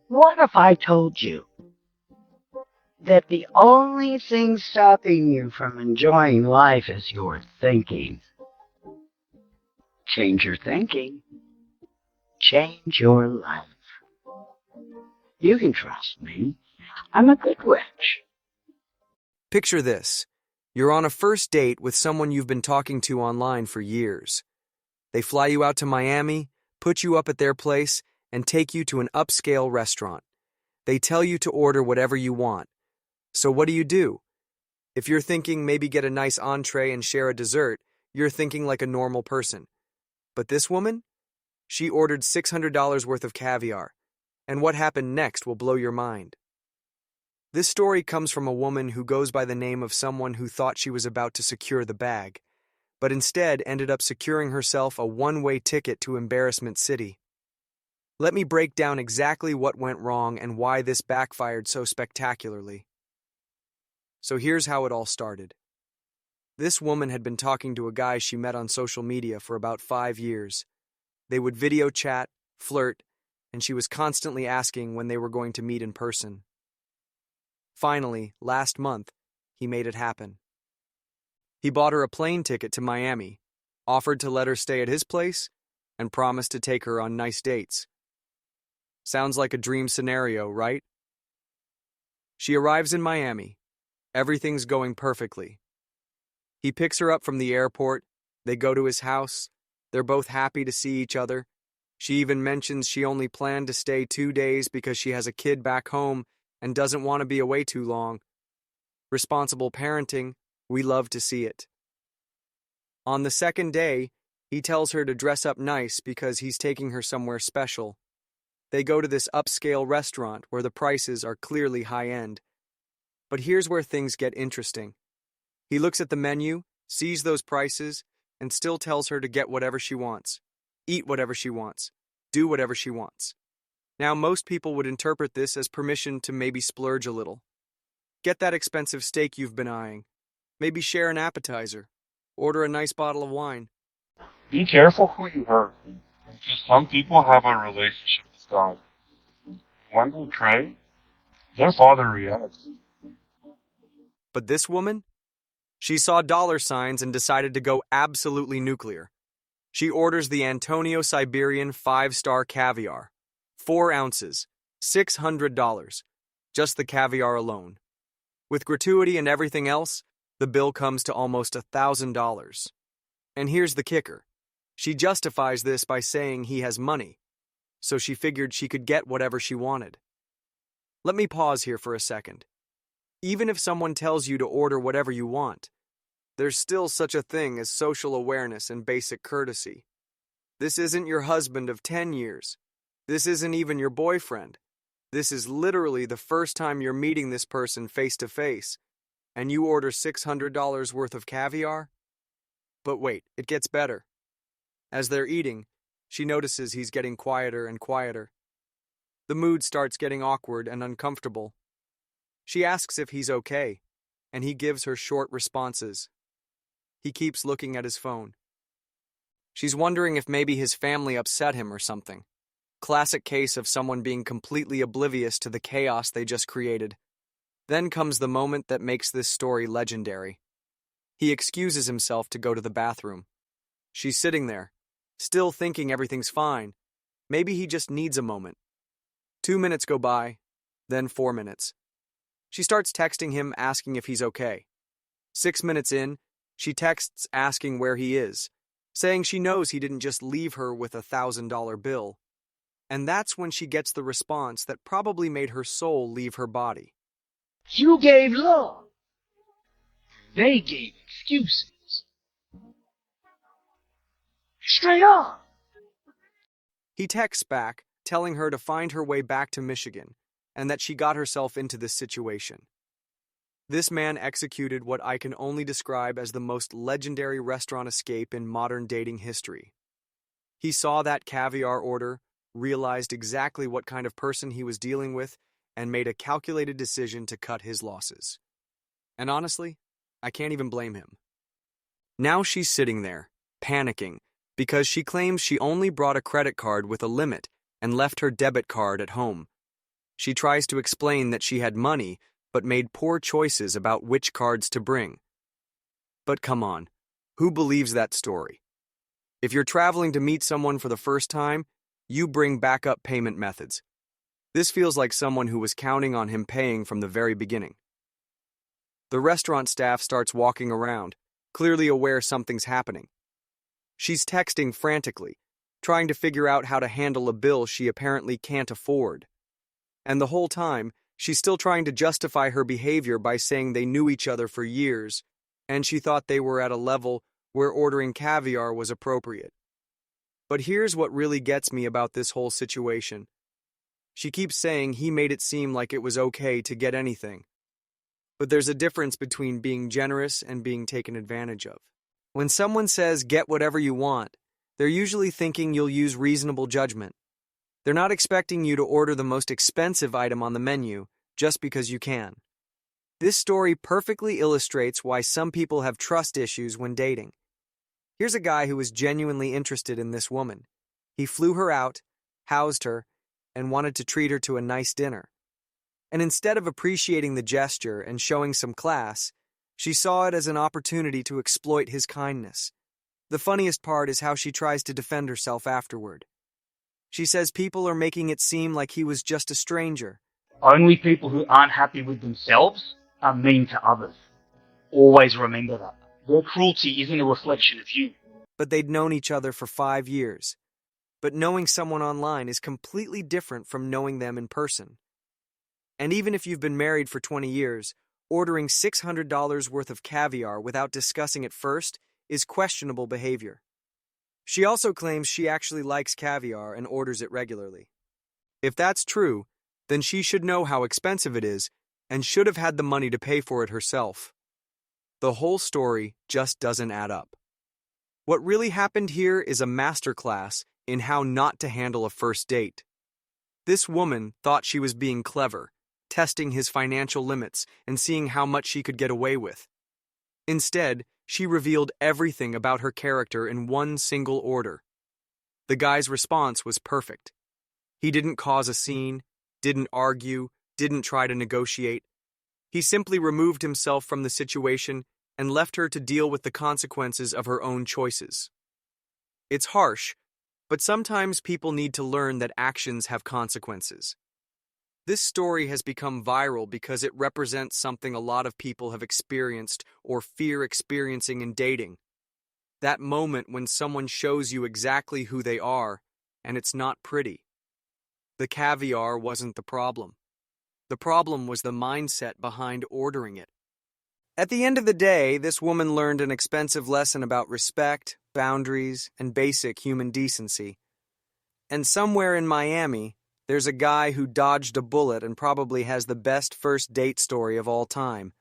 What if I told you that the only thing stopping you from enjoying life is your thinking? Change your thinking, change your life. You can trust me. I'm a good witch. Picture this. You're on a first date with someone you've been talking to online for years. They fly you out to Miami, put you up at their place, and take you to an upscale restaurant. They tell you to order whatever you want. So what do? If you're thinking maybe get a nice entree and share a dessert, you're thinking like a normal person. But this woman? She ordered $600 worth of caviar. And what happened next will blow your mind. This story comes from a woman who goes by the name of someone who thought she was about to secure the bag, but instead ended up securing herself a one-way ticket to Embarrassment City. Let me break down exactly what went wrong and why this backfired so spectacularly. So here's how it all started. This woman had been talking to a guy she met on social media for about 5 years. They would video chat, flirt, and she was constantly asking when they were going to meet in person. Finally, last month, he made it happen. He bought her a plane ticket to Miami, offered to let her stay at his place, and promised to take her on nice dates. Sounds like a dream scenario, right? She arrives in Miami. Everything's going perfectly. He picks her up from the airport. They go to his house. They're both happy to see each other. She even mentions she only planned to stay 2 days because she has a kid back home and doesn't want to be away too long. Responsible parenting, we love to see it. On the second day, he tells her to dress up nice because he's taking her somewhere special. They go to this upscale restaurant where the prices are clearly high-end. But here's where things get interesting. He looks at the menu, sees those prices, and still tells her to get whatever she wants, eat whatever she wants, do whatever she wants. Now, most people would interpret this as permission to maybe splurge a little. Get that expensive steak you've been eyeing. Maybe share an appetizer. Order a nice bottle of wine. Be careful who you hurt, because some people have a relationship with God. When they pray, their father reacts. But this woman? She saw dollar signs and decided to go absolutely nuclear. She orders the Antonio Siberian 5-star caviar. 4 ounces. $600. Just the caviar alone. With gratuity and everything else, the bill comes to almost $1,000. And here's the kicker. She justifies this by saying he has money, so she figured she could get whatever she wanted. Let me pause here for a second. Even if someone tells you to order whatever you want, there's still such a thing as social awareness and basic courtesy. This isn't your husband of 10 years. This isn't even your boyfriend. This is literally the first time you're meeting this person face to face, and you order $600 worth of caviar? But wait, it gets better. As they're eating, she notices he's getting quieter and quieter. The mood starts getting awkward and uncomfortable. She asks if he's okay, and he gives her short responses. He keeps looking at his phone. She's wondering if maybe his family upset him or something. Classic case of someone being completely oblivious to the chaos they just created. Then comes the moment that makes this story legendary. He excuses himself to go to the bathroom. She's sitting there, still thinking everything's fine. Maybe he just needs a moment. 2 minutes go by, then 4 minutes. She starts texting him asking if he's okay. 6 minutes in, she texts asking where he is, saying she knows he didn't just leave her with a $1,000 bill. And that's when she gets the response that probably made her soul leave her body. You gave love. They gave excuses. Straight up. He texts back, telling her to find her way back to Michigan, and that she got herself into this situation. This man executed what I can only describe as the most legendary restaurant escape in modern dating history. He saw that caviar order, realized exactly what kind of person he was dealing with, and made a calculated decision to cut his losses. And honestly, I can't even blame him. Now she's sitting there, panicking, because she claims she only brought a credit card with a limit and left her debit card at home. She tries to explain that she had money, but made poor choices about which cards to bring. But come on, who believes that story? If you're traveling to meet someone for the first time, you bring backup payment methods. This feels like someone who was counting on him paying from the very beginning. The restaurant staff starts walking around, clearly aware something's happening. She's texting frantically, trying to figure out how to handle a bill she apparently can't afford. And the whole time, she's still trying to justify her behavior by saying they knew each other for years, and she thought they were at a level where ordering caviar was appropriate. But here's what really gets me about this whole situation. She keeps saying he made it seem like it was okay to get anything. But there's a difference between being generous and being taken advantage of. When someone says, get whatever you want, they're usually thinking you'll use reasonable judgment. They're not expecting you to order the most expensive item on the menu just because you can. This story perfectly illustrates why some people have trust issues when dating. Here's a guy who was genuinely interested in this woman. He flew her out, housed her, and wanted to treat her to a nice dinner. And instead of appreciating the gesture and showing some class, she saw it as an opportunity to exploit his kindness. The funniest part is how she tries to defend herself afterward. She says people are making it seem like he was just a stranger. Only people who aren't happy with themselves are mean to others. Always remember that. Their cruelty isn't a reflection of you. But they'd known each other for 5 years. But knowing someone online is completely different from knowing them in person. And even if you've been married for 20 years, ordering $600 worth of caviar without discussing it first is questionable behavior. She also claims she actually likes caviar and orders it regularly. If that's true, then she should know how expensive it is and should have had the money to pay for it herself. The whole story just doesn't add up. What really happened here is a masterclass in how not to handle a first date. This woman thought she was being clever, testing his financial limits and seeing how much she could get away with. Instead, she revealed everything about her character in one single order. The guy's response was perfect. He didn't cause a scene, didn't argue, didn't try to negotiate. He simply removed himself from the situation and left her to deal with the consequences of her own choices. It's harsh, but sometimes people need to learn that actions have consequences. This story has become viral because it represents something a lot of people have experienced or fear experiencing in dating. That moment when someone shows you exactly who they are, and it's not pretty. The caviar wasn't the problem. The problem was the mindset behind ordering it. At the end of the day, this woman learned an expensive lesson about respect, boundaries, and basic human decency. And somewhere in Miami, there's a guy who dodged a bullet and probably has the best first date story of all time.